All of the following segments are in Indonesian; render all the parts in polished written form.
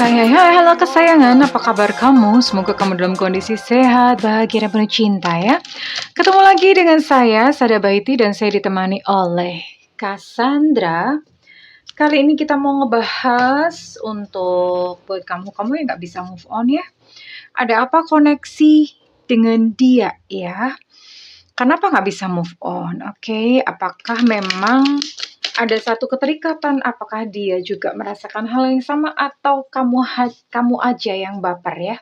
Hai hai hai, halo kesayangan, apa kabar kamu? Semoga kamu dalam kondisi sehat, bahagia, dan penuh cinta ya. Ketemu lagi dengan saya, Sada Baiti, dan saya ditemani oleh Cassandra. Kali ini kita mau ngebahas untuk buat kamu yang gak bisa move on ya. Ada apa koneksi dengan dia ya? Kenapa gak bisa move on? Oke, apakah memang ada satu keterikatan, apakah dia juga merasakan hal yang sama atau kamu aja yang baper ya?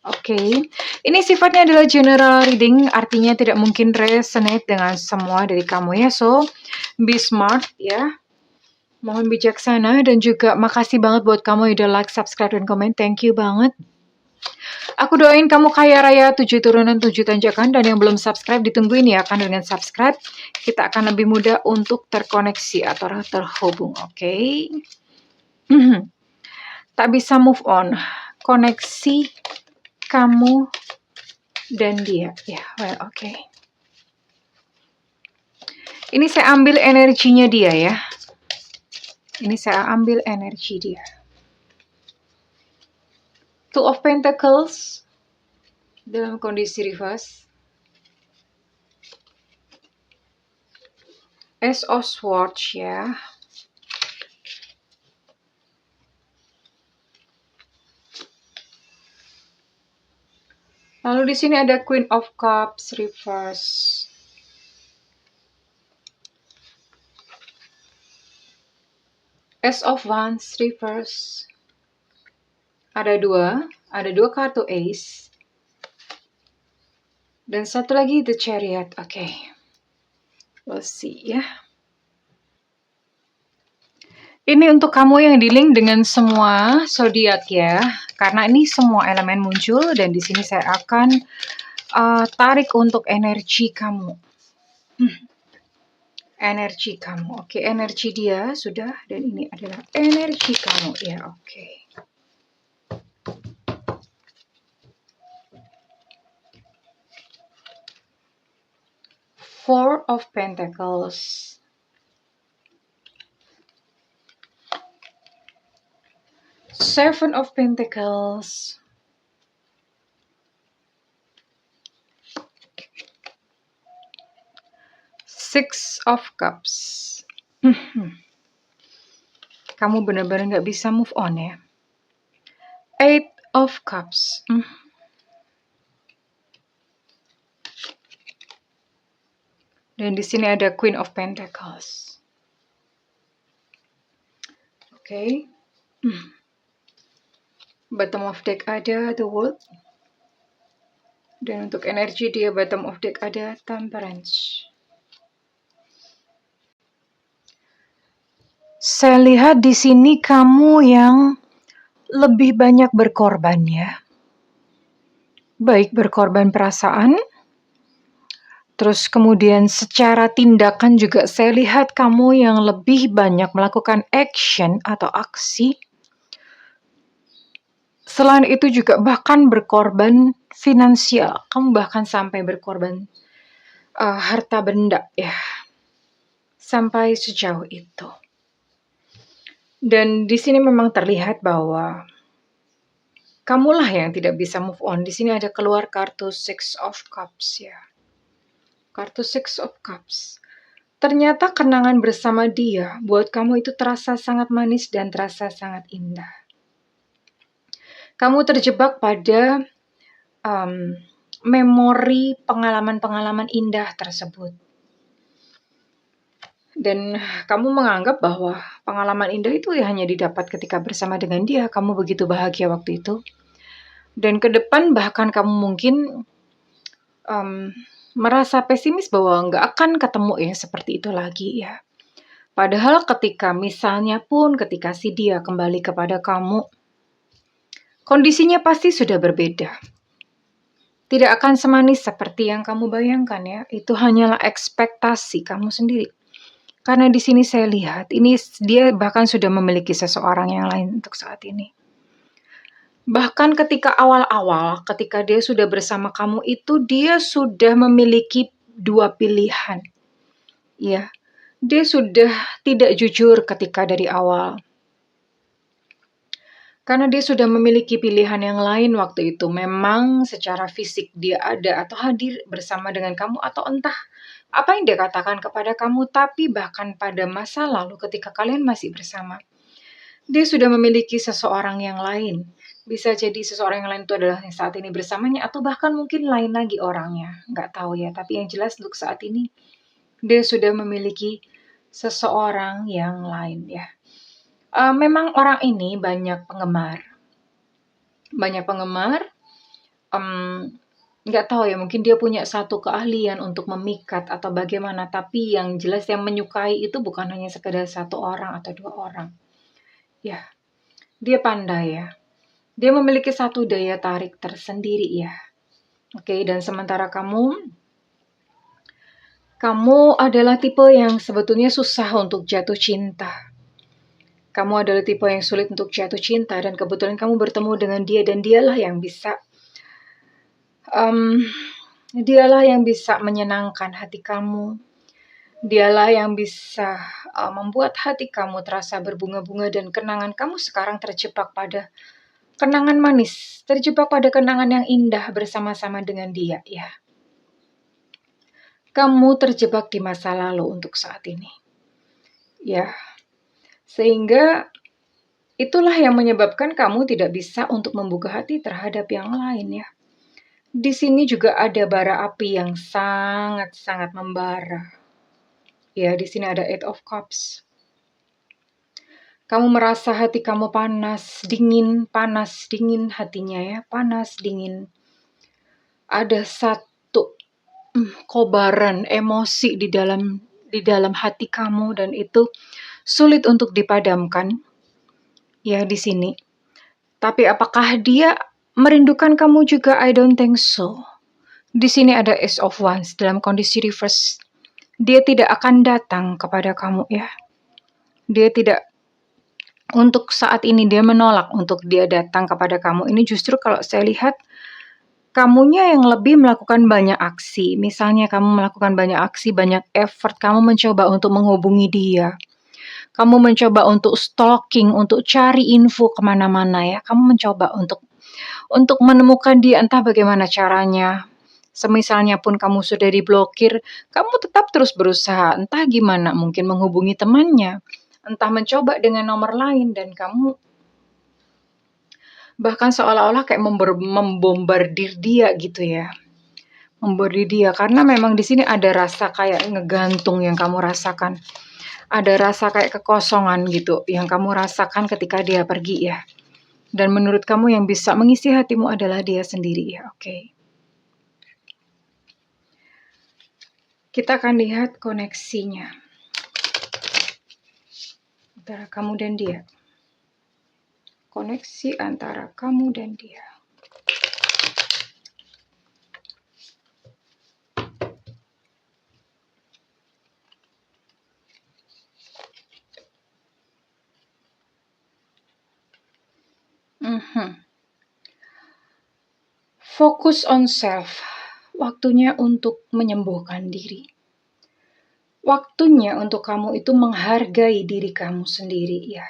Oke, ini sifatnya adalah general reading, artinya tidak mungkin resonate dengan semua dari kamu ya. So, be smart ya. Mohon bijaksana dan juga makasih banget buat kamu yang udah like, subscribe, dan komen. Thank you banget. Aku doain kamu kaya raya 7 turunan 7 tanjakan, dan yang belum subscribe ditungguin ya, kan dengan subscribe kita akan lebih mudah untuk terkoneksi atau terhubung, oke? Tak bisa move on, koneksi kamu dan dia ya, well, oke. Ini saya ambil energinya dia ya. Ini saya ambil energi dia. Two of Pentacles dalam kondisi reverse. Ace of Swords ya. Lalu di sini ada Queen of Cups reverse. Ace of Wands reverse. Ada dua kartu Ace. Dan satu lagi The Chariot. Oke. We'll see ya. Ini untuk kamu yang dealing dengan semua zodiak ya. Karena ini semua elemen muncul dan di sini saya akan tarik untuk energi kamu. Energi kamu. Oke, energi dia sudah, dan ini adalah energi kamu ya. Oke. Four of Pentacles. Seven of Pentacles. Six of Cups. Kamu benar-benar nggak bisa move on ya. Eight of Cups. Dan di sini ada Queen of Pentacles. Oke. Bottom of deck ada The World. Dan untuk energi dia bottom of deck ada Temperance. Saya lihat di sini kamu yang lebih banyak berkorban ya. Baik berkorban perasaan, terus kemudian secara tindakan juga saya lihat kamu yang lebih banyak melakukan action atau aksi. Selain itu juga bahkan berkorban finansial. Kamu bahkan sampai berkorban harta benda ya. Sampai sejauh itu. Dan di sini memang terlihat bahwa kamulah yang tidak bisa move on. Di sini ada keluar kartu Six of Cups ya. Kartu Six of Cups. Ternyata kenangan bersama dia buat kamu itu terasa sangat manis dan terasa sangat indah. Kamu terjebak pada memori pengalaman-pengalaman indah tersebut. Dan kamu menganggap bahwa pengalaman indah itu ya hanya didapat ketika bersama dengan dia. Kamu begitu bahagia waktu itu. Dan ke depan bahkan kamu mungkin merasa pesimis bahwa nggak akan ketemu ya seperti itu lagi ya. Padahal ketika si dia kembali kepada kamu, kondisinya pasti sudah berbeda. Tidak akan semanis seperti yang kamu bayangkan ya. Itu hanyalah ekspektasi kamu sendiri. Karena di sini saya lihat, ini dia bahkan sudah memiliki seseorang yang lain untuk saat ini. Bahkan ketika awal-awal, ketika dia sudah bersama kamu itu, dia sudah memiliki dua pilihan. Ya, dia sudah tidak jujur ketika dari awal. Karena dia sudah memiliki pilihan yang lain waktu itu. Memang secara fisik dia ada atau hadir bersama dengan kamu atau entah apa yang dia katakan kepada kamu, tapi bahkan pada masa lalu ketika kalian masih bersama, dia sudah memiliki seseorang yang lain. Bisa jadi seseorang yang lain itu adalah yang saat ini bersamanya atau bahkan mungkin lain lagi orangnya. Nggak tahu ya, tapi yang jelas untuk saat ini dia sudah memiliki seseorang yang lain ya. Memang orang ini banyak penggemar. Nggak tahu ya, mungkin dia punya satu keahlian untuk memikat atau bagaimana, tapi yang jelas yang menyukai itu bukan hanya sekedar satu orang atau dua orang. Ya, dia pandai ya. Dia memiliki satu daya tarik tersendiri ya. Oke, dan sementara kamu adalah tipe yang sebetulnya susah untuk jatuh cinta. Kamu adalah tipe yang sulit untuk jatuh cinta dan kebetulan kamu bertemu dengan dia dan dialah yang bisa menyenangkan hati kamu. Dialah yang bisa membuat hati kamu terasa berbunga-bunga dan kenangan kamu sekarang terjebak pada kenangan manis, terjebak pada kenangan yang indah bersama-sama dengan dia ya. Kamu terjebak di masa lalu untuk saat ini. Ya. Sehingga itulah yang menyebabkan kamu tidak bisa untuk membuka hati terhadap yang lain ya. Di sini juga ada bara api yang sangat-sangat membara. Ya, di sini ada Eight of Cups. Kamu merasa hati kamu panas dingin hatinya ya, panas dingin. Ada satu kobaran emosi di dalam hati kamu dan itu sulit untuk dipadamkan. Ya, di sini. Tapi apakah dia merindukan kamu juga? I don't think so. Di sini ada Ace of Wands dalam kondisi reverse. Dia tidak akan datang kepada kamu ya. Dia tidak, untuk saat ini dia menolak untuk dia datang kepada kamu. Ini justru kalau saya lihat kamunya yang lebih melakukan banyak aksi. Misalnya kamu melakukan banyak aksi, banyak effort, kamu mencoba untuk menghubungi dia. Kamu mencoba untuk stalking, untuk cari info kemana-mana ya. Kamu mencoba untuk menemukan dia, entah bagaimana caranya. Semisalnya pun kamu sudah diblokir, kamu tetap terus berusaha, entah gimana, mungkin menghubungi temannya, entah mencoba dengan nomor lain, dan kamu bahkan seolah-olah kayak membombardir dia gitu ya. Membombardir dia, karena memang di sini ada rasa kayak ngegantung yang kamu rasakan. Ada rasa kayak kekosongan gitu yang kamu rasakan ketika dia pergi ya. Dan menurut kamu yang bisa mengisi hatimu adalah dia sendiri ya, oke. Kita akan lihat koneksinya antara kamu dan dia. Koneksi antara kamu dan dia. Fokus on self. Waktunya untuk menyembuhkan diri. Waktunya untuk kamu itu menghargai diri kamu sendiri ya.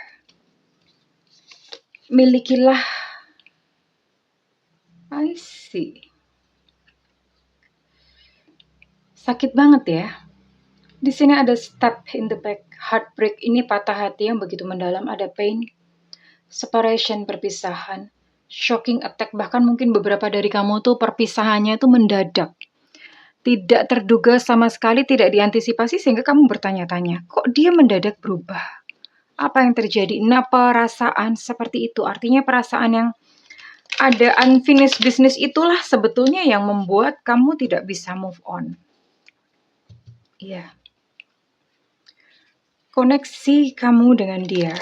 Milikilah. I see. Sakit banget ya. Di sini ada stab in the back, heartbreak. Ini patah hati yang begitu mendalam, ada pain, separation, perpisahan, shocking attack. Bahkan mungkin beberapa dari kamu tuh perpisahannya itu mendadak. Tidak terduga sama sekali, tidak diantisipasi sehingga kamu bertanya-tanya, kok dia mendadak berubah? Apa yang terjadi? Nah, perasaan seperti itu, artinya perasaan yang ada unfinished business itulah sebetulnya yang membuat kamu tidak bisa move on. Iya. Koneksi kamu dengan dia.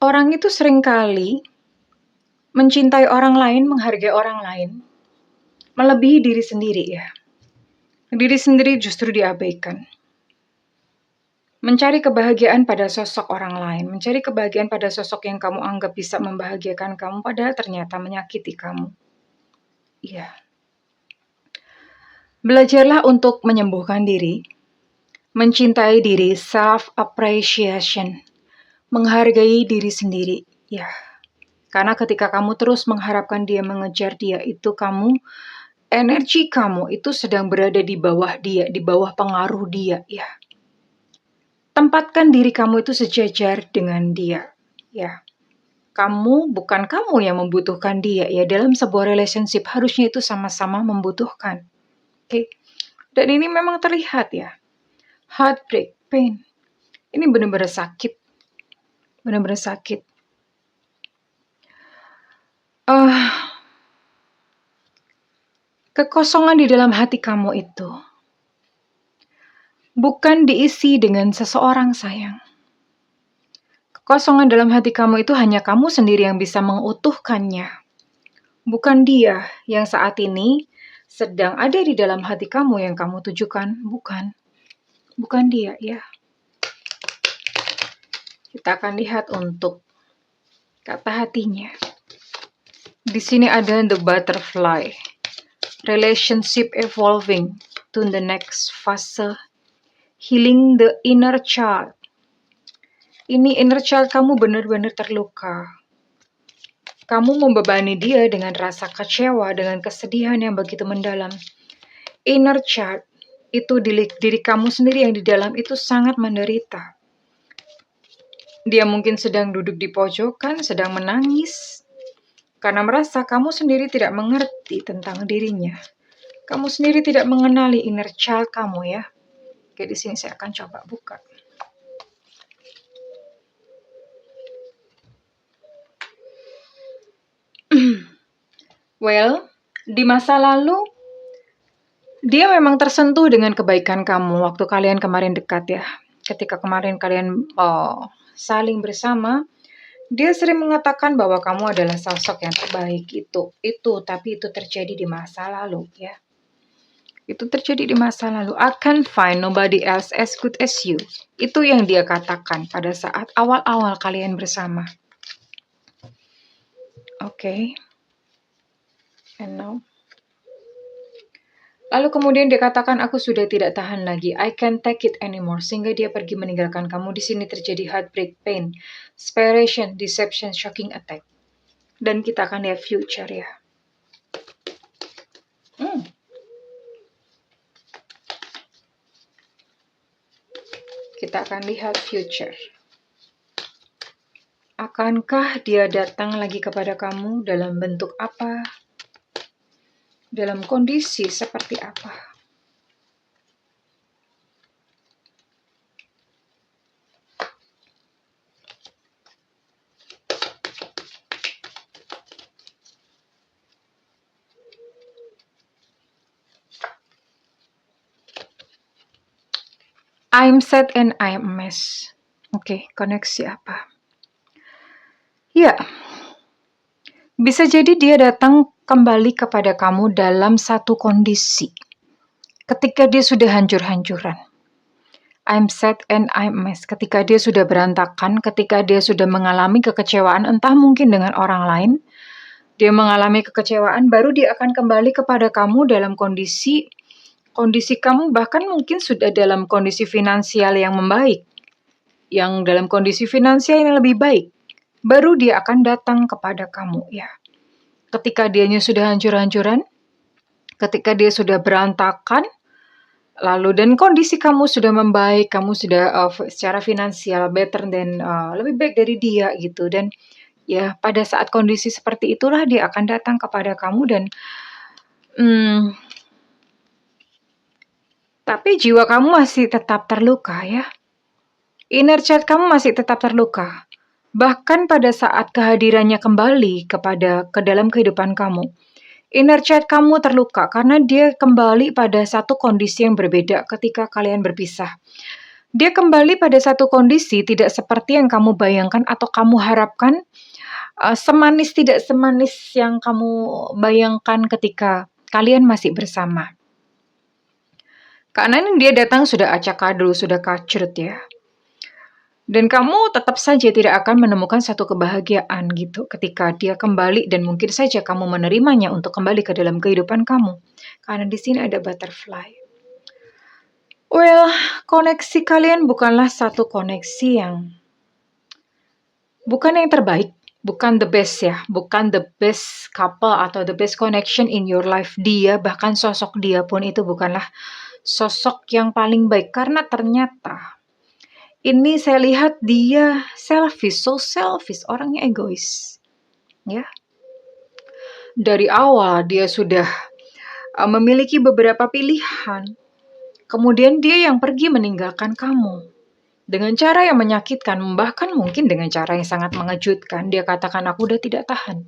Orang itu seringkali mencintai orang lain, menghargai orang lain, melebihi diri sendiri ya. Diri sendiri justru diabaikan. Mencari kebahagiaan pada sosok orang lain, mencari kebahagiaan pada sosok yang kamu anggap bisa membahagiakan kamu, padahal ternyata menyakiti kamu. Iya. Belajarlah untuk menyembuhkan diri, mencintai diri, self-appreciation, menghargai diri sendiri. Ya, karena ketika kamu terus mengharapkan dia, mengejar dia, itu energi kamu itu sedang berada di bawah dia, di bawah pengaruh dia. Ya, tempatkan diri kamu itu sejajar dengan dia. Ya, bukan kamu yang membutuhkan dia. Ya, dalam sebuah relationship harusnya itu sama-sama membutuhkan. Oke, dan ini memang terlihat ya. Heartbreak, pain. Ini benar-benar sakit. Benar-benar sakit. Kekosongan di dalam hati kamu itu bukan diisi dengan seseorang, sayang. Kekosongan dalam hati kamu itu hanya kamu sendiri yang bisa mengutuhkannya. Bukan dia yang saat ini sedang ada di dalam hati kamu yang kamu tujukan. Bukan. Bukan dia, ya. Kita akan lihat untuk kata hatinya. Di sini ada the butterfly. Relationship evolving to the next fase. Healing the inner child. Ini inner child kamu benar-benar terluka. Kamu membebani dia dengan rasa kecewa, dengan kesedihan yang begitu mendalam. Inner child itu diri kamu sendiri yang di dalam itu sangat menderita. Dia mungkin sedang duduk di pojokan, sedang menangis, karena merasa kamu sendiri tidak mengerti tentang dirinya. Kamu sendiri tidak mengenali inner child kamu, ya. Oke, di sini saya akan coba buka. Well, di masa lalu, dia memang tersentuh dengan kebaikan kamu waktu kalian kemarin dekat, ya. Ketika kemarin kalian saling bersama, dia sering mengatakan bahwa kamu adalah sosok yang terbaik. Tapi itu terjadi di masa lalu, ya. Itu terjadi di masa lalu. I can't find nobody else as good as you. Itu yang dia katakan pada saat awal-awal kalian bersama. Oke. And now. Lalu kemudian dia katakan, aku sudah tidak tahan lagi. I can't take it anymore. Sehingga dia pergi meninggalkan kamu. Di sini terjadi heartbreak, pain, separation, deception, shocking attack. Dan kita akan lihat future, ya. Kita akan lihat future. Akankah dia datang lagi kepada kamu dalam bentuk apa? Dalam kondisi seperti apa? I'm sad and I'm a mess. Oke, koneksi apa? Ya, bisa jadi dia datang kembali kepada kamu dalam satu kondisi. Ketika dia sudah hancur-hancuran. I'm sad and I'm a mess. Ketika dia sudah berantakan, ketika dia sudah mengalami kekecewaan, entah mungkin dengan orang lain, dia mengalami kekecewaan, baru dia akan kembali kepada kamu dalam kondisi kamu bahkan mungkin sudah dalam kondisi finansial yang membaik, yang dalam kondisi finansial yang lebih baik, baru dia akan datang kepada kamu, ya. Ketika dianya sudah hancur-hancuran, ketika dia sudah berantakan, lalu dan kondisi kamu sudah membaik, kamu sudah secara finansial better dan lebih baik dari dia gitu, dan ya pada saat kondisi seperti itulah dia akan datang kepada kamu dan tapi jiwa kamu masih tetap terluka, ya. Inner child kamu masih tetap terluka. Bahkan pada saat kehadirannya kembali ke dalam kehidupan kamu, inner child kamu terluka karena dia kembali pada satu kondisi yang berbeda ketika kalian berpisah. Dia kembali pada satu kondisi tidak seperti yang kamu bayangkan atau kamu harapkan, tidak semanis yang kamu bayangkan ketika kalian masih bersama. Karena dia datang sudah acak adul, sudah kacrut, ya. Dan kamu tetap saja tidak akan menemukan satu kebahagiaan gitu ketika dia kembali dan mungkin saja kamu menerimanya untuk kembali ke dalam kehidupan kamu. Karena di sini ada butterfly. Well, koneksi kalian bukanlah satu koneksi yang bukan yang terbaik, bukan the best ya, bukan the best couple atau the best connection in your life. Dia, bahkan sosok dia pun itu bukanlah sosok yang paling baik karena ternyata ini saya lihat dia selfish, so selfish, orangnya egois. Ya. Dari awal dia sudah memiliki beberapa pilihan. Kemudian dia yang pergi meninggalkan kamu. Dengan cara yang menyakitkan, bahkan mungkin dengan cara yang sangat mengejutkan. Dia katakan, aku udah tidak tahan.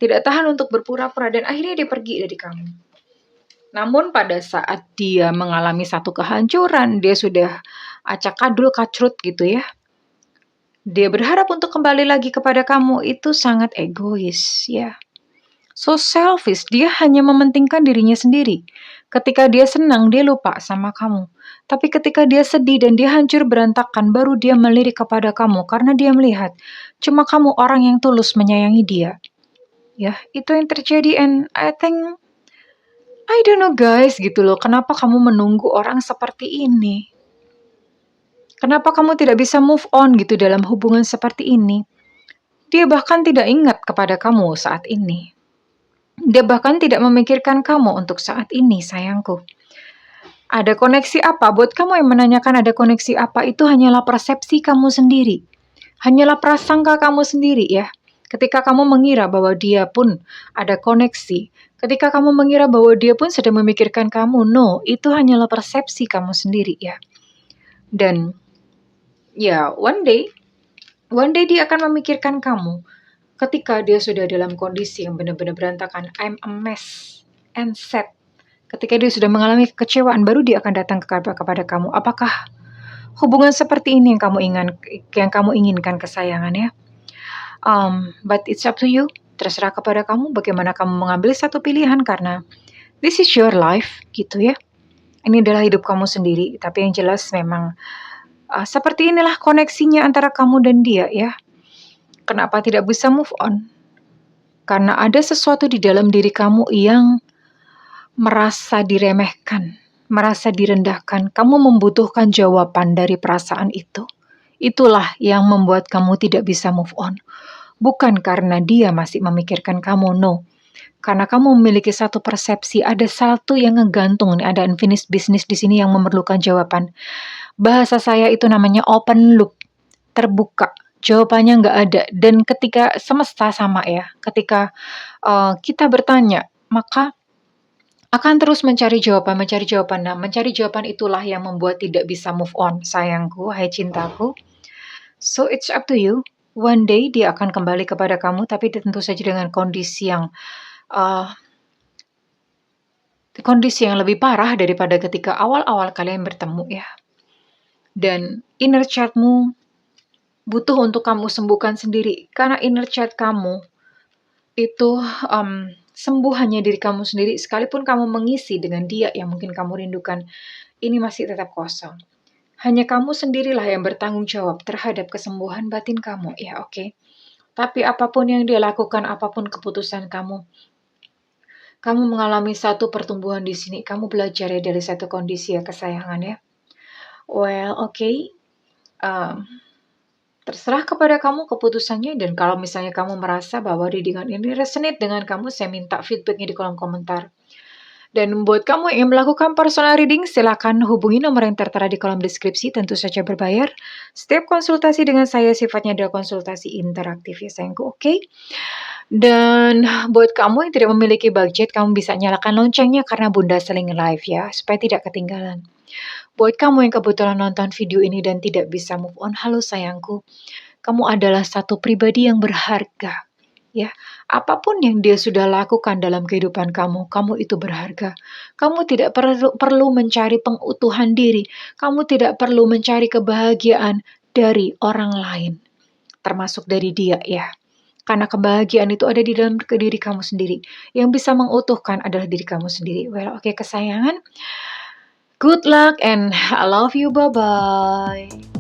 Tidak tahan untuk berpura-pura dan akhirnya dia pergi dari kamu. Namun pada saat dia mengalami satu kehancuran, dia sudah acak kadul kacrut gitu ya. Dia berharap untuk kembali lagi kepada kamu, itu sangat egois ya. So selfish, dia hanya mementingkan dirinya sendiri. Ketika dia senang, dia lupa sama kamu. Tapi ketika dia sedih dan dia hancur berantakan, baru dia melirik kepada kamu karena dia melihat cuma kamu orang yang tulus menyayangi dia. Ya, itu yang terjadi and I think I don't know guys gitu loh, kenapa kamu menunggu orang seperti ini? Kenapa kamu tidak bisa move on gitu dalam hubungan seperti ini? Dia bahkan tidak ingat kepada kamu saat ini. Dia bahkan tidak memikirkan kamu untuk saat ini, sayangku. Ada koneksi apa? Buat kamu yang menanyakan ada koneksi apa, itu hanyalah persepsi kamu sendiri. Hanyalah prasangka kamu sendiri ya. Ketika kamu mengira bahwa dia pun ada koneksi, ketika kamu mengira bahwa dia pun sedang memikirkan kamu, no, itu hanyalah persepsi kamu sendiri ya. Dan ya, one day dia akan memikirkan kamu ketika dia sudah dalam kondisi yang benar-benar berantakan. I'm a mess and sad. Ketika dia sudah mengalami kekecewaan, baru dia akan datang kepada kamu. Apakah hubungan seperti ini yang kamu inginkan, kesayangan ya? But it's up to you. Terserah kepada kamu bagaimana kamu mengambil satu pilihan karena this is your life gitu ya. Ini adalah hidup kamu sendiri. Tapi yang jelas memang seperti inilah koneksinya antara kamu dan dia ya. Kenapa tidak bisa move on? Karena ada sesuatu di dalam diri kamu yang merasa diremehkan, merasa direndahkan. Kamu membutuhkan jawaban dari perasaan itu. Itulah yang membuat kamu tidak bisa move on. Bukan karena dia masih memikirkan kamu, no. Karena kamu memiliki satu persepsi, ada satu yang ngegantung, ada unfinished business di sini yang memerlukan jawaban. Bahasa saya itu namanya open loop, terbuka. Jawabannya nggak ada. Dan ketika semesta sama ya, ketika kita bertanya, maka akan terus mencari jawaban. Nah, mencari jawaban itulah yang membuat tidak bisa move on, sayangku, hai cintaku. So it's up to you. One day dia akan kembali kepada kamu, tapi tentu saja dengan kondisi yang lebih parah daripada ketika awal-awal kalian bertemu ya. Dan inner child-mu butuh untuk kamu sembuhkan sendiri. Karena inner child kamu itu sembuh hanya diri kamu sendiri. Sekalipun kamu mengisi dengan dia yang mungkin kamu rindukan, ini masih tetap kosong. Hanya kamu sendirilah yang bertanggung jawab terhadap kesembuhan batin kamu. Ya oke. Tapi apapun yang dia lakukan, apapun keputusan kamu mengalami satu pertumbuhan di sini. Kamu belajar ya dari satu kondisi ya, kesayangan ya. Well, okay. Terserah kepada kamu keputusannya. Dan kalau misalnya kamu merasa bahwa readingan ini resonate dengan kamu, saya minta feedbacknya di kolom komentar. Dan buat kamu yang melakukan personal reading, silakan hubungi nomor yang tertera di kolom deskripsi, tentu saja berbayar. Setiap konsultasi dengan saya sifatnya adalah konsultasi interaktif ya sayangku, oke? Dan buat kamu yang tidak memiliki budget, kamu bisa nyalakan loncengnya karena Bunda seling live ya, supaya tidak ketinggalan. Buat kamu yang kebetulan nonton video ini dan tidak bisa move on, halo sayangku, kamu adalah satu pribadi yang berharga. Ya, apapun yang dia sudah lakukan dalam kehidupan kamu, kamu itu berharga. Kamu tidak perlu mencari pengutuhan diri, kamu tidak perlu mencari kebahagiaan dari orang lain, termasuk dari dia ya. Karena kebahagiaan itu ada di dalam diri kamu sendiri. Yang bisa mengutuhkan adalah diri kamu sendiri. Well, oke kesayangan. Good luck and I love you. Bye-bye.